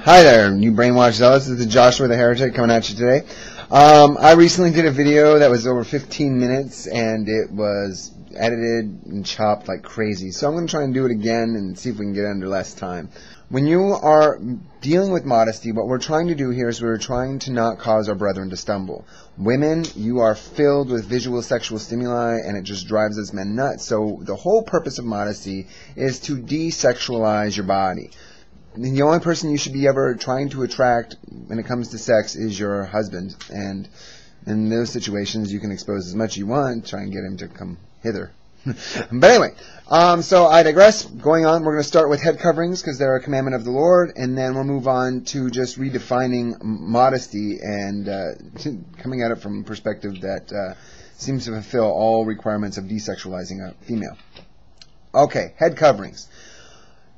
Hi there, you brainwashed zealots. This is Joshua the Heretic coming at you today. I recently did a video that was over 15 minutes and it was edited and chopped like crazy. So I'm going to try and do it again and see if we can get it under less time. When you are dealing with modesty, what we're trying to do here is we're trying to not cause our brethren to stumble. Women, you are filled with visual sexual stimuli and it just drives us men nuts. So the whole purpose of modesty is to desexualize your body. The only person you should be ever trying to attract when it comes to sex is your husband. And in those situations, you can expose as much as you want, try and get him to come hither. But anyway, so I digress. Going on, we're going to start with head coverings because they're a commandment of the Lord, and then we'll move on to just redefining modesty and coming at it from a perspective that seems to fulfill all requirements of desexualizing a female. Okay, head coverings.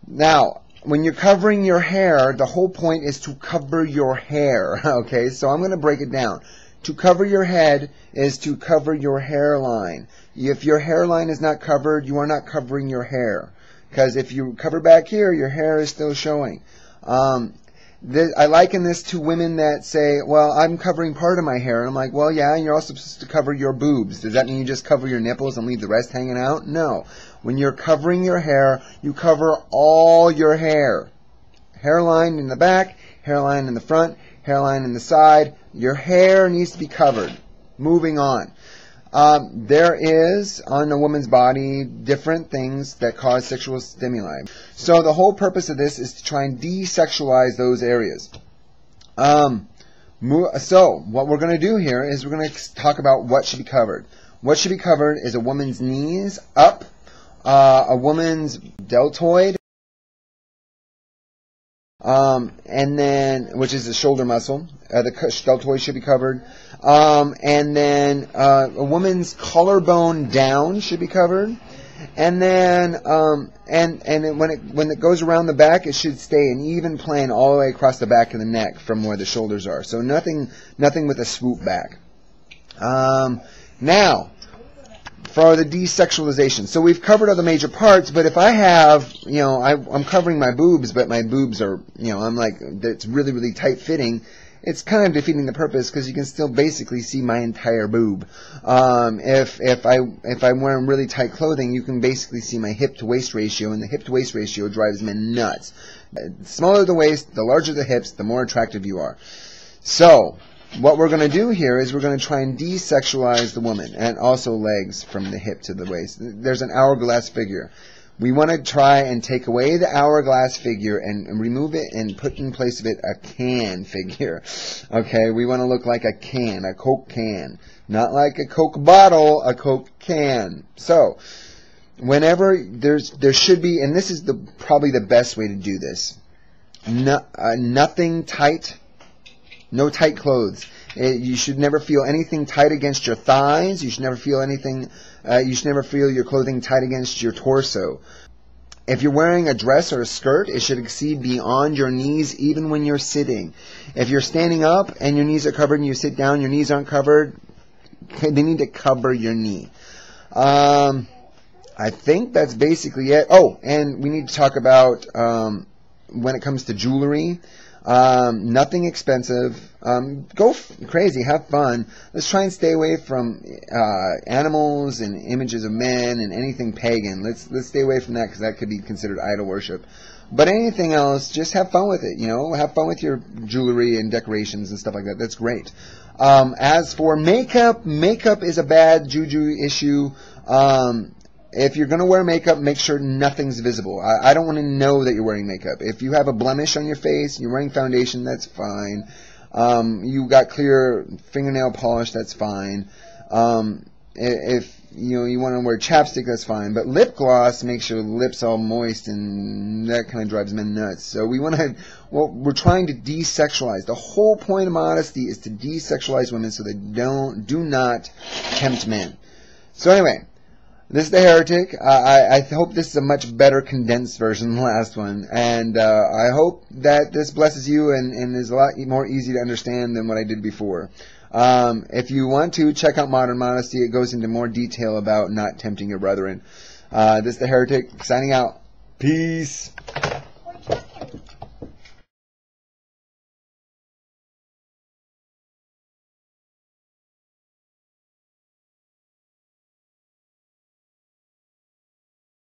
Now, when you're covering your hair, the whole point is to cover your hair. Okay, so I'm going to break it down. To cover your head is to cover your hairline. If your hairline is not covered, you are not covering your hair. Because if you cover back here, your hair is still showing. I liken this to women that say, well, I'm covering part of my hair. And I'm like, well, yeah, and you're also supposed to cover your boobs. Does that mean you just cover your nipples and leave the rest hanging out? No. When you're covering your hair, you cover all your hair. Hairline in the back, hairline in the front, hairline in the side. Your hair needs to be covered. Moving on. There is, on a woman's body, different things that cause sexual stimuli. So the whole purpose of this is to try and desexualize those areas. So what we're going to do here is we're going to talk about what should be covered. What should be covered is a woman's knees up, a woman's deltoid, and then, which is the shoulder muscle. The deltoid should be covered. And then a woman's collarbone down should be covered. And then when it goes around the back, it should stay an even plane all the way across the back of the neck from where the shoulders are. So nothing with a swoop back. Now, for the desexualization. So we've covered all the major parts, but if I have, I'm covering my boobs, but my boobs are, I'm like, it's really, really tight fitting, it's kind of defeating the purpose because you can still basically see my entire boob. If I'm wearing really tight clothing, you can basically see my hip to waist ratio, and the hip to waist ratio drives men nuts. The smaller the waist, the larger the hips, the more attractive you are. So, what we're going to do here is we're going to try and desexualize the woman, and also legs from the hip to the waist. There's an hourglass figure. We want to try and take away the hourglass figure and remove it and put in place of it a can figure. Okay, we want to look like a can, a Coke can. Not like a Coke bottle, a Coke can. So, whenever there should be, and this is probably the best way to do this, nothing tight. No tight clothes. You should never feel anything tight against your thighs. You should never feel anything. You should never feel your clothing tight against your torso. If you're wearing a dress or a skirt, it should exceed beyond your knees even when you're sitting. If you're standing up and your knees are covered and you sit down, your knees aren't covered, they need to cover your knee. I think that's basically it. Oh, and we need to talk about when it comes to jewelry. Nothing expensive. Go crazy, have fun. Let's try and stay away from animals and images of men and anything pagan. Let's stay away from that because that could be considered idol worship. But anything else, just have fun with it. Have fun with your jewelry and decorations and stuff like that. That's great. As for makeup is a bad juju issue. If you're going to wear makeup, make sure nothing's visible. I don't want to know that you're wearing makeup. If you have a blemish on your face, you're wearing foundation, that's fine. You got clear fingernail polish, that's fine. If you want to wear chapstick, that's fine. But lip gloss makes your lips all moist, and that kind of drives men nuts. So we're trying to desexualize. The whole point of modesty is to desexualize women so they do not tempt men. So anyway. This is the Heretic. I hope this is a much better condensed version than the last one. And I hope that this blesses you and is a lot more easy to understand than what I did before. If you want to, check out Modern Modesty. It goes into more detail about not tempting your brethren. This is the Heretic, signing out. Peace.